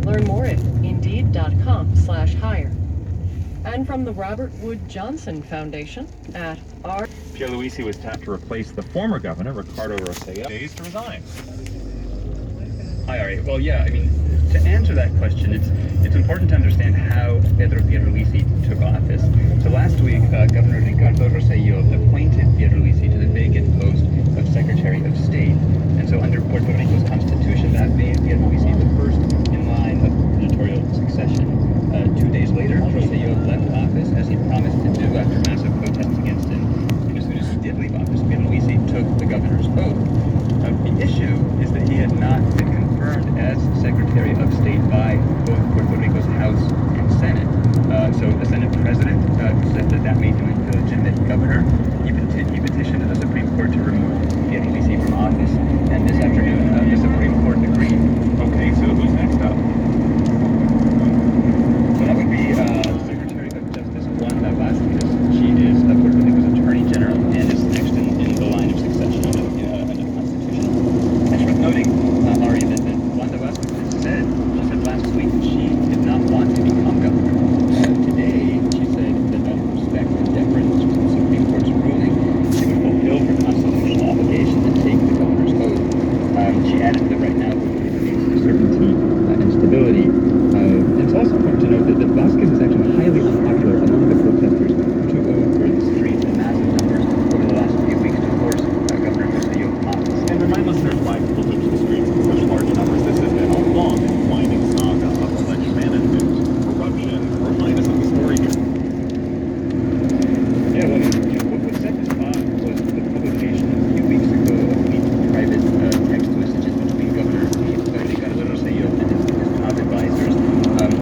Learn more at Indeed.com/hire. And from the Robert Wood Johnson Foundation at R. Pierluisi was tapped to replace the former governor, Ricardo Rossello, days to resign. Hi, Ari. Well, yeah, I mean, to answer that question, it's important to understand how Pedro Pierluisi took office. So last week, Governor Ricardo Rossello appointed Pierluisi to the vacant post of Secretary of State. And so under Puerto Rico's constitution, that made Pierluisi the first in line of gubernatorial succession. 2 days later, Rossello left office, as he promised to do after massive protests against him. And as soon as he did leave office, Pierluisi took the governor's oath. The issue is that he had not been confirmed as Secretary of State by both Puerto Rico's House and Senate. So the Senate President said that made him a legitimate governor. He petitioned the Supreme Court to remove